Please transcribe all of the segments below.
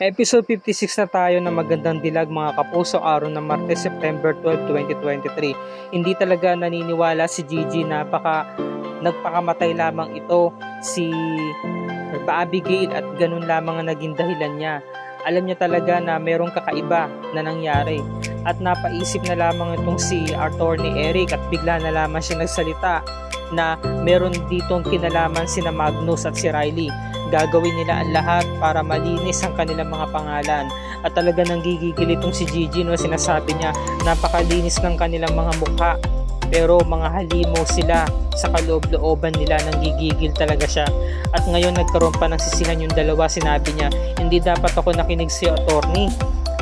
Episode 56 na tayo na magandang dilag mga kapuso, araw ng Martes, September 12, 2023. Hindi talaga naniniwala si Gigi na nagpakamatay lamang ito si Abigail at ganun lamang ang naging dahilan niya. Alam niya talaga na merong kakaiba na nangyari at napaisip na lamang itong si Atty. Eric at bigla na lamang siya nagsalita na meron ditong kinalaman sina Magnus at si Riley. Gagawin nila ang lahat para malinis ang kanilang mga pangalan. At talaga nang gigigil itong si Gigi, no? Sinasabi niya napakalinis ng kanilang mga mukha, pero mga halimo sila sa kaloob-looban nila. Nang gigigil talaga siya. At ngayon nagkaroon pa ng sisihan yung dalawa. Sinabi niya, hindi dapat ako nakinig si attorney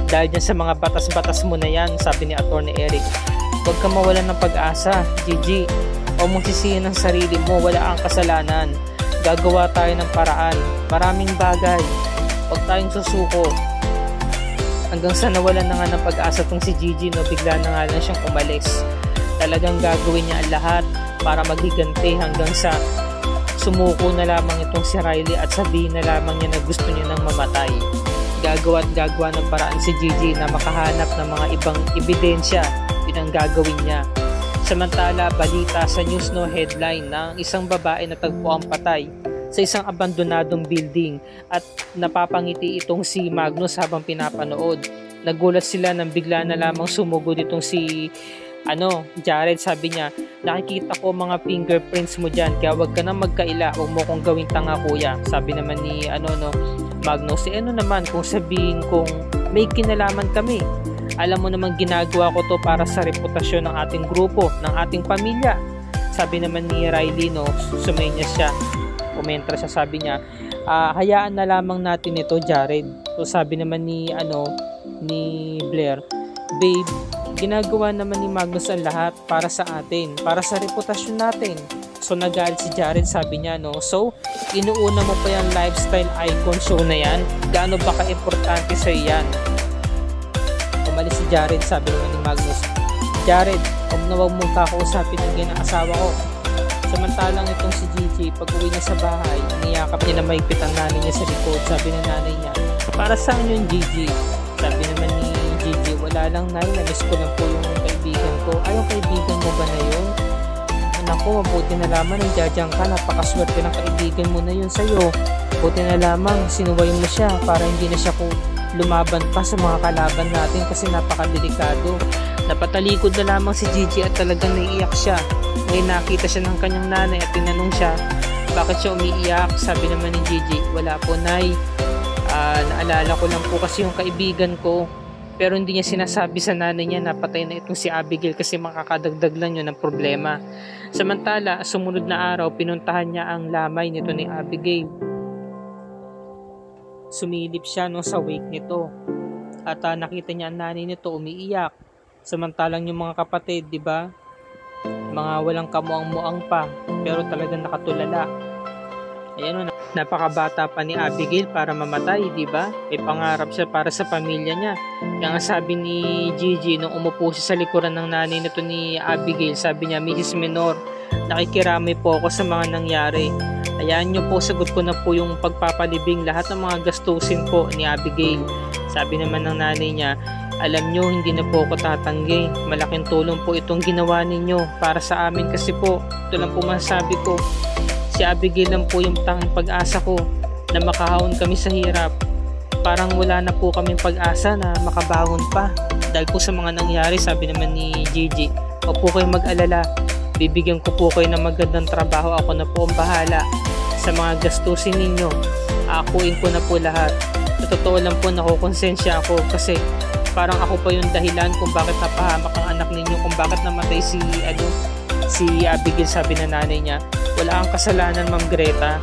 dahil dyan sa mga batas-batas mo na yan, sabi ni Atty. Eric. Huwag ka mawalan ng pag-asa, Gigi. Huwag mong sisihin ang sarili mo, wala kang kasalanan. Gagawa tayo ng paraan. Maraming bagay. Huwag tayong susuko. Hanggang sa nawalan na nga ng pag-asa tong si Gigi, no, bigla na nga lang siyang umalis. Talagang gagawin niya ang lahat para maghiganti hanggang sa sumuko na lamang itong si Riley at sabihin na lamang niya na gusto niya nang mamatay. Gagawa at gagawa ng paraan si Gigi na makahanap ng mga ibang ebidensya. Yun ang gagawin niya. Samantala, balita sa news, no, headline na isang babae na tagpuang patay sa isang abandonadong building at napapangiti itong si Magnus habang pinapanood. Nagulat sila nang bigla na lamang sumugod itong si Jared. Sabi niya, nakikita ko mga fingerprints mo dyan, kaya wag ka na magkaila, wag mo kong gawing tanga kuya. Sabi naman ni Magnus, naman kung sabihin kong may kinalaman kami. Alam mo naman ginagawa ko to para sa reputasyon ng ating grupo, ng ating pamilya. Sabi naman ni Riley, no, sumenya siya. Komentra siya, sabi niya, hayaan na lamang natin ito, Jared. So sabi naman ni Blair, babe, ginagawa naman ni Magnus ang lahat para sa atin, para sa reputasyon natin. So nagalit si Jared, sabi niya, no, so inuuna mo pa yung lifestyle icon show na yan? Gaano ba ka-importante sa yan? Umalis si Jared, sabi naman ni Magnus, Jared, huwag mong kakausapin ang ganang asawa ko. Samantalang itong si Gigi, pag uwi niya sa bahay, niyakap niya na maigpit ang nanay niya sa likod. Sabi ng nanay niya, para saan yung Gigi? Sabi naman ni Gigi, wala lang nay, namiss ko lang po yung kaibigan ko. Ay, yung kaibigan mo ba na yun? Anak ko, mabuti na lamang nandiyadyang ka, napakaswerte ng kaibigan mo na yun sa'yo. Buti na lamang sinuway mo siya para hindi na siya lumaban pa sa mga kalaban natin kasi napakadelikado. Napatalikod na lamang si Gigi at talagang naiiyak siya. Ngayon nakita siya ng kanyang nanay at tinanong siya, bakit siya umiiyak? Sabi naman ni Gigi, wala po nay, naalala ko lang po kasi yung kaibigan ko. Pero hindi niya sinasabi sa nanay niya na patay na itong si Abigail kasi makakadagdag lang yun ng problema. Samantala, sumunod na araw, pinuntahan niya ang lamay nito ni Abigail. Sumilip siya sa wake nito at nakita niya ang nanay nito umiiyak. Samantalang yung mga kapatid, di ba? Mga walang kamuang-muang pa, pero talagang nakatulala. Ayan, napakabata pa ni Abigail para mamatay, di ba? May pangarap siya para sa pamilya niya. Kaya nga sabi ni Gigi nung umupo siya sa likuran ng nanay nito ni Abigail, sabi niya, Mrs. Menor, nakikiramay po ako sa mga nangyari. Hayaan niyo po, sagot ko na po yung pagpapalibing lahat ng mga gastusin po ni Abigail. Sabi naman ng nanay niya, alam niyo, hindi na po ako tatanggi. Malaking tulong po itong ginawa ninyo para sa amin kasi po, ito lang po masasabi ko. Si Abigail lang po yung tanging pag-asa ko na makahawon kami sa hirap. Parang wala na po kaming pag-asa na makabangon pa. Dahil po sa mga nangyari, sabi naman ni Gigi, huwag po kayong mag-alala. Bibigyan ko po kayo ng magandang trabaho. Ako na po ang bahala sa mga gastusin ninyo. Akuin ko na po lahat. Sa totoo lang po, nakukonsensya ako kasi parang ako pa yung dahilan kung bakit napahamak ang anak ninyo, kung bakit namatay si Abigail. Sabi na nanay niya, wala kang kasalanan, Ma'am Greta.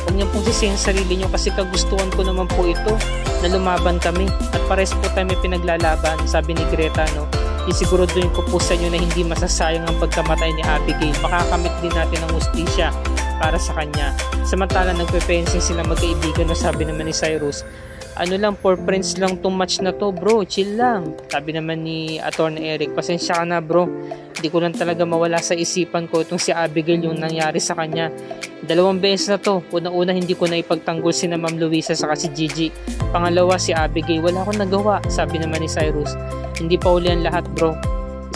Huwag niyo pong sisihin sarili niyo kasi kagustuhan ko naman po ito na lumaban kami at pares po tayo may pinaglalaban. Sabi ni Greta, no, isiguraduhin ko po sa inyo na hindi masasayang ang pagkamatay ni Abigail. Makakamit din natin ang hustisya para sa kanya. Samantala nagpe-fencing sila magkaibigan, no, sabi naman ni Cyrus, ano lang, for friends lang tong match na to bro, chill lang. Sabi naman ni Atty. Eric, pasensya ka na bro, Di ko lang talaga mawala sa isipan ko itong si Abigail yung nangyari sa kanya. 2 beses na to. Una-una hindi ko na ipagtanggol si na Ma'am Luisa saka si Gigi. Pangalawa si Abigail, wala akong nagawa. Sabi naman ni Cyrus, hindi pa uli ang lahat bro.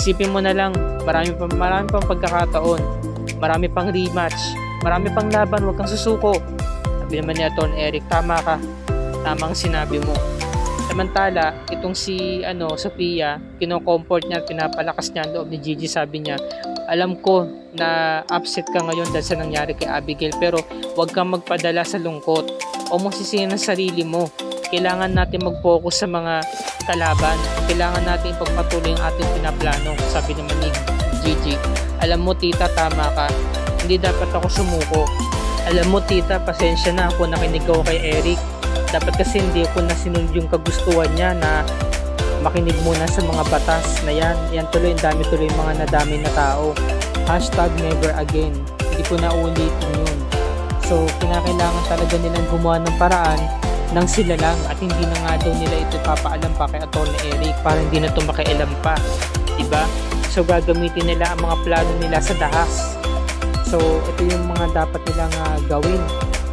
Isipin mo na lang, marami pang pagkakataon. Marami pang rematch. Marami pang laban, huwag kang susuko. Sabi naman ni Atty. Eric, tama ka. Tamang sinabi mo. Samantala, itong si Sofia, kino-comfort niya at pinapalakas niya ang loob ni Gigi. Sabi niya, alam ko na upset ka ngayon dahil sa nangyari kay Abigail, pero huwag kang magpadala sa lungkot o mong sisihin ang sarili mo. Kailangan natin mag-focus sa mga kalaban. Kailangan natin ipagpatuloy ang ating pinaplano. Sabi naman ni Gigi, alam mo tita, tama ka. Hindi dapat ako sumuko. Alam mo tita, pasensya na ako nakinig ako kay Eric. Dapat kasi hindi ko na sinunod yung kagustuhan niya na makinig muna sa mga batas na yan. Yan tuloy, ang dami tuloy mga nadami na tao. #never again. Hindi ko na ulitin yun. So, kinakailangan talaga nilang gumawa ng paraan nang sila lang at hindi na nga daw nila ito papaalam pa kay Atty. Eric para hindi na ito makialam pa. Diba? So, gagamitin nila ang mga plano nila sa dahas. So, ito yung mga dapat nilang gawin.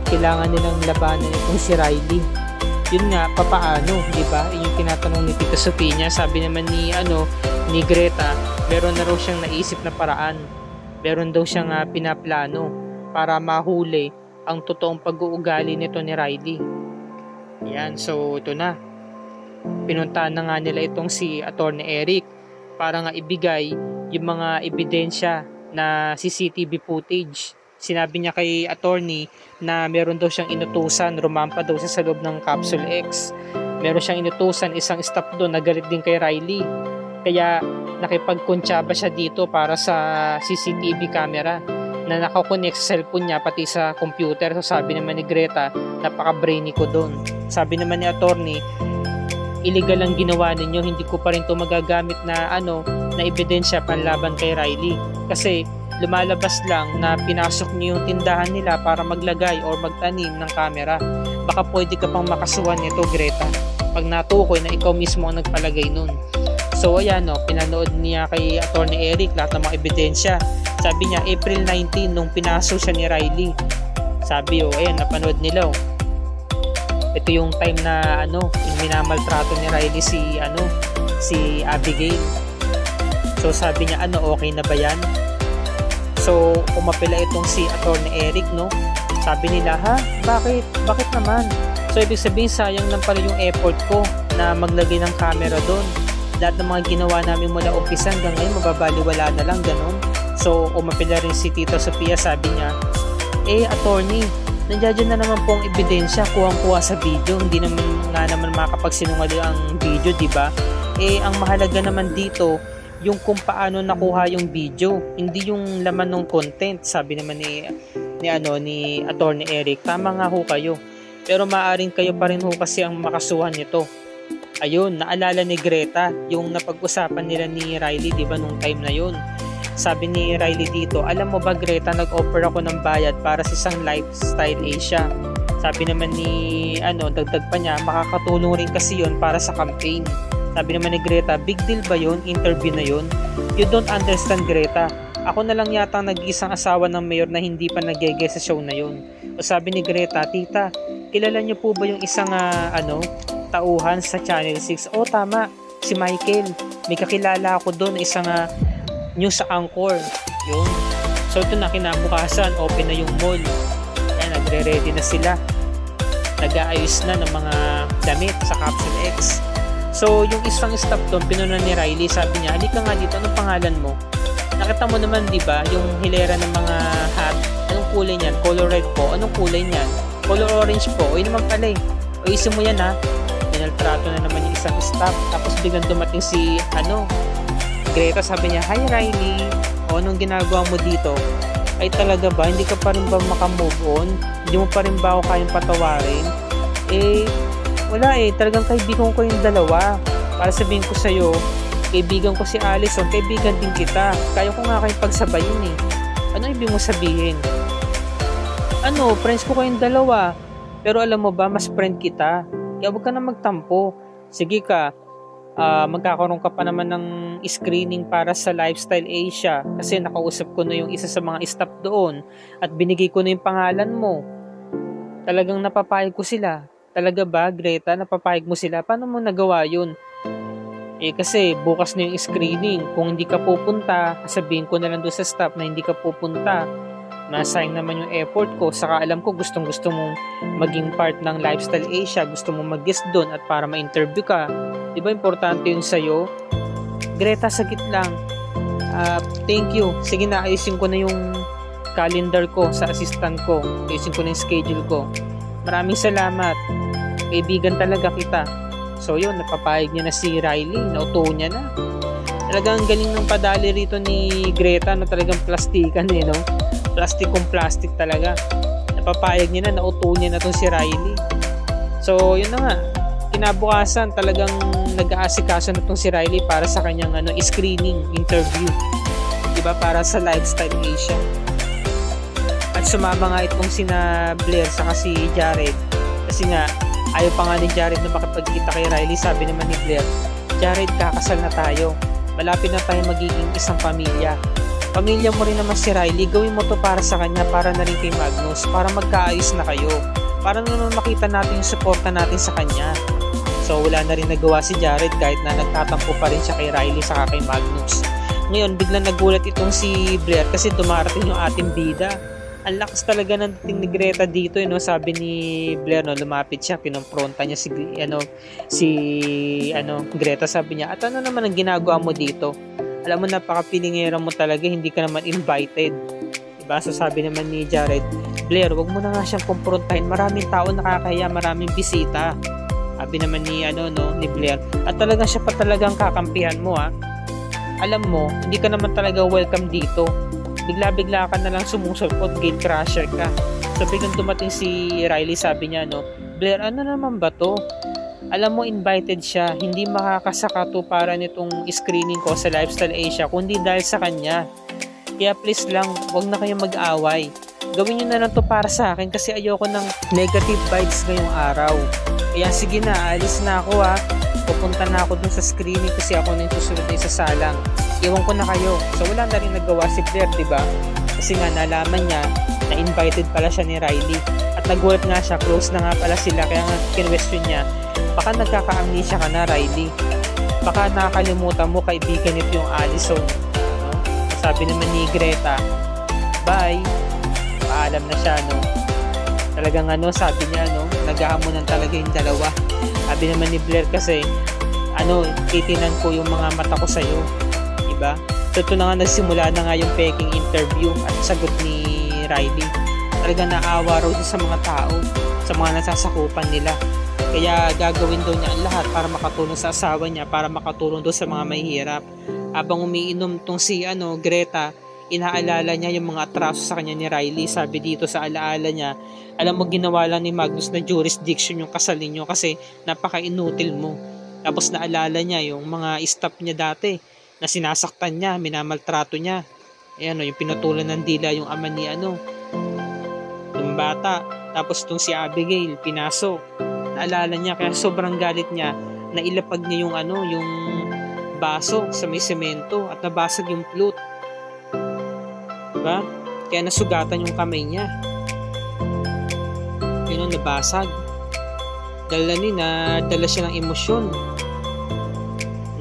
Kailangan nilang labanan itong si Riley. Yun nga, papaano, di ba? Yung tinatanong ni Tita Sofia, sabi naman ni Greta, meron na raw siyang naisip na paraan. Meron daw siyang pinaplano para mahuli ang totoong pag-uugali nito ni Riley. Yan, so ito na. Pinuntahan na nga nila itong si Atty. Eric para nga ibigay yung mga ebidensya na CCTV footage. Sinabi niya kay attorney na meron daw siyang inutusan, rumampa daw sa loob ng Capsule X. Meron siyang inutusan, isang staff doon na galit din kay Riley. Kaya nakipagkuntsaba siya dito para sa CCTV camera na nakakonect sa cellphone niya pati sa computer. So sabi naman ni Greta, napaka-brainy ko doon. Sabi naman ni attorney, illegal ang ginawa ninyo, hindi ko pa rin ito magagamit na na ebidensya panlaban kay Riley. Kasi lumalabas lang na pinasok niyo yung tindahan nila para maglagay or magtanim ng camera. Baka pwede ka pang makasuhan nito, Greta, pag natukoy na ikaw mismo ang nagpalagay nun. So ayan, pinanood niya kay Atty. Eric lahat ng mga ebidensya. Sabi niya April 19 nung pinasok siya ni Riley. Sabi ayan, napanood nila. Ito yung time na yung minamaltrato ni Riley si Abigail. So sabi niya okay na ba yan? So, umapila itong si Atty. Eric, no? Sabi nila, bakit? Bakit naman? So, ibig sabihin, sayang lang pala yung effort ko na maglagay ng camera doon. Lahat ng mga ginawa namin mula umpisa hanggang ngayon, mababaliwala na lang, ganun. So, umapila rin si Tita Sofia, sabi niya, attorney, nandiyan na naman pong ebidensya, kuwang-kuha sa video. Hindi naman makapagsinungaling ang video, di ba? Ang mahalaga naman dito, yung kung paano nakuha yung video, hindi yung laman ng content. Sabi naman ni Atty. Eric, tama nga ho kayo, pero maaring kayo pa rin ho kasi ang makasuhan nito. Ayun, naalala ni Greta yung napag-usapan nila ni Riley, di ba, nung time na yun. Sabi ni Riley dito, alam mo ba Greta, nag-offer ako ng bayad para sa isang Lifestyle Asia. Sabi naman ni dagdag pa niya, makakatulong rin kasi yun para sa campaign. Sabi naman ni Greta, big deal ba yun? Interview na yun? You don't understand, Greta. Ako na lang yata nag-isang asawa ng mayor na hindi pa nag-gege sa show na yun. O sabi ni Greta, tita, kilala niyo po ba yung isang tauhan sa Channel 6? Tama, si Michael. May kakilala ako doon, isang news anchor. Yun. So ito na, kinabukasan, open na yung mall. Yan, nagre-ready na sila. Nag-aayos na ng mga damit sa Capsule X. So, yung isang staff doon, pinunan ni Riley, sabi niya, halika nga dito, anong pangalan mo? Nakita mo naman, di ba, yung hilera ng mga hat, anong kulay niyan? Color red po, anong kulay niyan? Color orange po, yun naman pala isin mo yan pinaltrato na naman yung isang staff, tapos biglang dumating si, Greta, sabi niya, hi Riley, anong ginagawa mo dito? Ay talaga ba, hindi ka pa rin ba makamove on? Hindi mo pa rin ba ako kayang patawarin? Wala talagang kaibigan ko yung dalawa. Para sabihin ko sa'yo, kaibigan ko si Allison, kaibigan din kita. Kaya ko nga kayong pagsabayin Ano ibig mo sabihin? Friends ko kayong dalawa. Pero alam mo ba, mas friend kita. Kaya huwag ka na magtampo. Sige ka, magkakaroon ka pa naman ng screening para sa Lifestyle Asia kasi nakausap ko na yung isa sa mga staff doon at binigay ko na yung pangalan mo. Talagang napapayag ko sila. Talaga ba, Greta? Napapayag mo sila? Paano mo nagawa yun? Kasi bukas na yung screening. Kung hindi ka pupunta, sabihin ko na lang doon sa staff na hindi ka pupunta. Masayang naman yung effort ko. Saka alam ko gustong-gusto mong maging part ng Lifestyle Asia. Gusto mong mag-guest doon at para ma-interview ka. Diba importante yun sa'yo? Greta, sagit lang. Thank you. Sige na, ayusin ko na yung calendar ko sa assistant ko. Ayusin ko na yung schedule ko. Maraming salamat. Kaibigan talaga kita. So yun, napapayag niya na si Riley. Nauto niya na. Talagang galing ng padali rito ni Greta. No? Talagang plastikan no? Plastic kung plastic talaga. Napapayag niya na. Nauto niya na tong si Riley. So yun na nga. Kinabukasan talagang nag-aasikaso na tong si Riley para sa kanyang screening interview. Diba? Para sa Lifestyle Asia. At sumama nga itong sina Blair saka si Jared. Kasi nga ayaw pa nga ni Jared na makipagkita kay Riley. Sabi naman ni Blair, Jared, kakasal na tayo. Malapit na tayo magiging isang pamilya. Pamilya mo rin naman si Riley. Gawin mo to para sa kanya, para na rin kay Magnus. Para magkaayos na kayo. Para naman makita natin yung suporta natin sa kanya. So wala na rin nagawa si Jared kahit na nagtatampo pa rin siya kay Riley saka kay Magnus. Ngayon, biglang nagulat itong si Blair kasi dumarating yung ating bida. Ang lakas talaga ng dating ni Greta dito, sabi ni Blair, lumapit siya, kinompronta niya si Greta, sabi niya, at ano naman ang ginagawa mo dito? Alam mo, napaka-pilingera mo talaga, hindi ka naman invited. Diba? So sabi naman ni Jared, Blair, wag mo na nga siyang kumprontahin, maraming tao nakakahiya, maraming bisita. Sabi naman ni Blair, at talagang siya pa talagang kakampihan mo Alam mo, hindi ka naman talaga welcome dito. Bigla-bigla ka na lang sumusulpot, gate crusher ka. So biglang dumating si Riley, sabi niya, Blair, ano naman ba to? Alam mo, invited siya, hindi makakasaka to para nitong screening ko sa Lifestyle Asia, kundi dahil sa kanya. Kaya please lang, wag na kayong mag-away. Gawin nyo na lang to para sa akin kasi ayoko ng negative vibes ngayong araw. Kaya sige na, alis na ako Pupunta na ako dun sa screening kasi ako na yung susunod na isasalang. Iwan ko na kayo. So wala na rin nagawa si Blair, diba? Kasi nga nalaman niya na invited pala siya ni Riley. At nagulat nga siya, close na nga pala sila. Kaya nga kinwestiyon niya, baka nagkaka-amnesia ka na, Riley. Baka nakakalimutan mo kaibigan nito yung Allison. Sabi naman ni Greta, bye. Paalam na siya, Talagang sabi niya, naghahamunan talaga yung dalawa. Sabi naman ni Blair kasi, titinan ko yung mga mata ko sa'yo. Diba? So, ito na nga, nagsimula na nga yung peking interview at sagot ni Riley. Talagang naawa raw siya sa mga tao, sa mga nasasakupan nila. Kaya gagawin daw niya ang lahat para makatulong sa asawa niya, para makatulong daw sa mga mahihirap. Habang umiinom tong si Greta, inaalala niya yung mga atraso sa kanya ni Riley. Sabi dito sa alaala niya, alam mo, ginawa lang ni Magnus na jurisdiction yung kasal ninyo kasi napaka-inutil mo. Tapos naalala niya yung mga staff niya dati na sinasaktan niya, minamaltrato niya. Ayan, yung pinatulan ng dila yung ama ni yung bata. Tapos itong si Abigail, pinasok. Naalala niya, kaya sobrang galit niya na ilapag niya yung baso sa may semento at nabasag yung flute. Diba? Kaya nasugatan yung kamay niya. Yun, nabasag. Dala siya ng emosyon.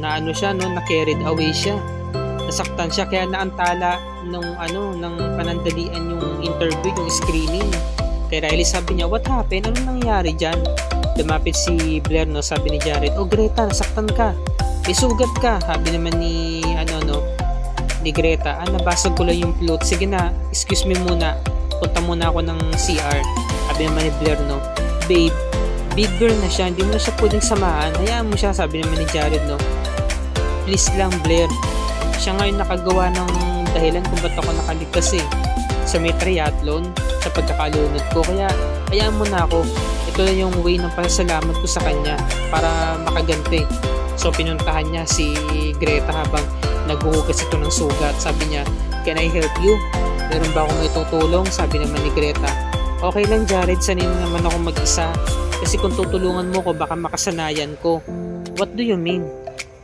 Na na-carried away siya. Nasaktan siya, kaya naantala ng panandalian yung interview, yung screening. Kay Riley, sabi niya, what happened? Anong nangyari dyan? Lumapit si Blair, sabi ni Jared, Greta, nasaktan ka. May sugat ka. Sabi naman ni Greta, nabasag ko lang yung flute. Sige na, excuse me muna. Punta muna ako ng CR. Sabi naman ni Blair, babe, big girl na siya, hindi mo na siya pwedeng samahan. Hayaan mo siya, sabi naman ni Jared, please lang, Blair. Siya ngayon nakagawa ng dahilan kung ba't ako nakaligtas sa may triathlon, sa pagkakalunod ko. Kaya, hayaan mo na ako. Ito na yung way ng pasasalamat ko sa kanya para makaganti. So, pinuntahan niya si Greta habang naghuhugas ito ng sugat. Sabi niya, can I help you? Meron ba akong may tutulong? Sabi naman ni Greta, okay lang, Jared, sanay naman ako mag-isa. Kasi kung tutulungan mo ko, baka makasanayan ko. What do you mean?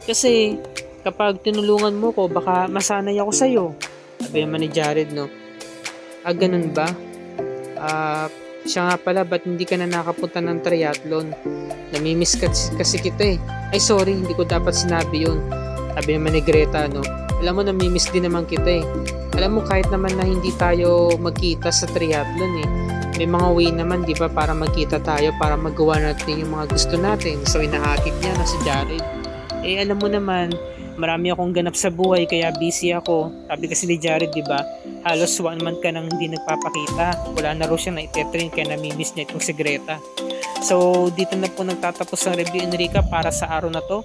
Kasi kapag tinulungan mo ko, baka masanay ako sa'yo. Sabi naman ni Jared, no? Ganun ba? Siya nga pala, ba't hindi ka na nakapunta ng triathlon? Namimiss kasi kita eh. Ay sorry, hindi ko dapat sinabi yun. Sabi naman ni Greta, no? Alam mo, namimiss din naman kita eh. Alam mo, kahit naman na hindi tayo magkita sa triathlon eh, may mga way naman, di ba, para magkita tayo, para magawa natin yung mga gusto natin. So, inaakit niya na si Jared. Alam mo naman, marami akong ganap sa buhay, kaya busy ako. Sabi kasi ni Jared, di ba, halos 1 month ka nang hindi nagpapakita. Wala na raw siyang naitetrain, kaya namimiss niya itong si Greta. So, dito na po nagtatapos ang review and recap para sa araw na to.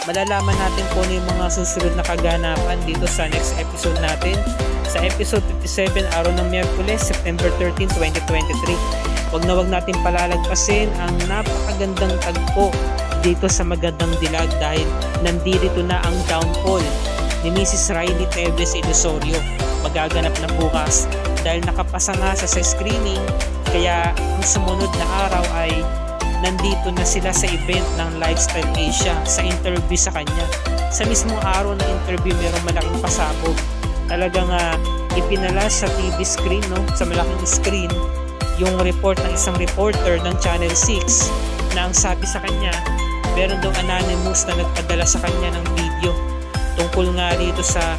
Malalaman natin kung ano yung mga susunod na kaganapan dito sa next episode natin. Sa episode 57, araw ng Miyerkules, September 13, 2023. Wag na wag natin palalagpasin ang napakagandang tagpo dito sa Magandang Dilag dahil nandito na ang downfall ni Mrs. Riley Tevez Ilusorio. Magaganap na bukas dahil nakapasa nga sa screening, kaya ang sumunod na araw ay nandito na sila sa event ng Lifestyle Asia sa interview sa kanya. Sa mismong araw ng interview, mayroong malaking pasabog. Talagang ipinala sa TV screen, no? Sa malaking screen, yung report ng isang reporter ng Channel 6 na ang sabi sa kanya, meron daw anonymous na nagpadala sa kanya ng video tungkol nga rito sa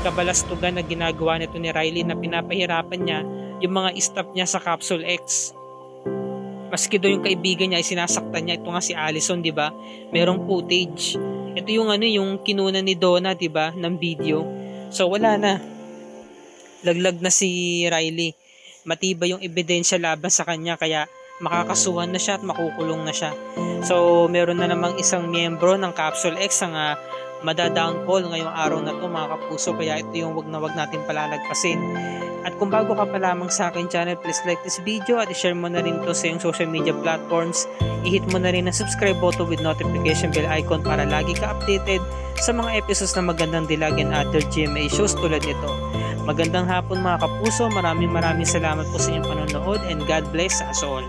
kabalastugan na ginagawa nito ni Riley na pinapahirapan niya yung mga staff niya sa Capsule X. Maski daw yung kaibigan niya ay sinasaktan niya. Ito nga si Allison, di ba? Merong footage. Ito yung yung kinunan ni Donna, di ba, ng video. So wala na. Laglag na si Riley. Matibay yung ebidensya laban sa kanya, kaya makakasuhan na siya at makukulong na siya. So meron na namang isang miyembro ng Capsule X ang madadownfall ngayong araw na to, mga kapuso, kaya ito yung wag na wag natin palalagpasin. At kung bago ka pa lamang sa akin channel, please like this video at i-share mo na rin to sa iyong social media platforms. I-hit mo na rin ang subscribe button with notification bell icon para lagi ka updated sa mga episodes ng Magandang Dilag and other GMA shows tulad nito. Magandang hapon mga kapuso, maraming salamat po sa inyong panonood and God bless us all.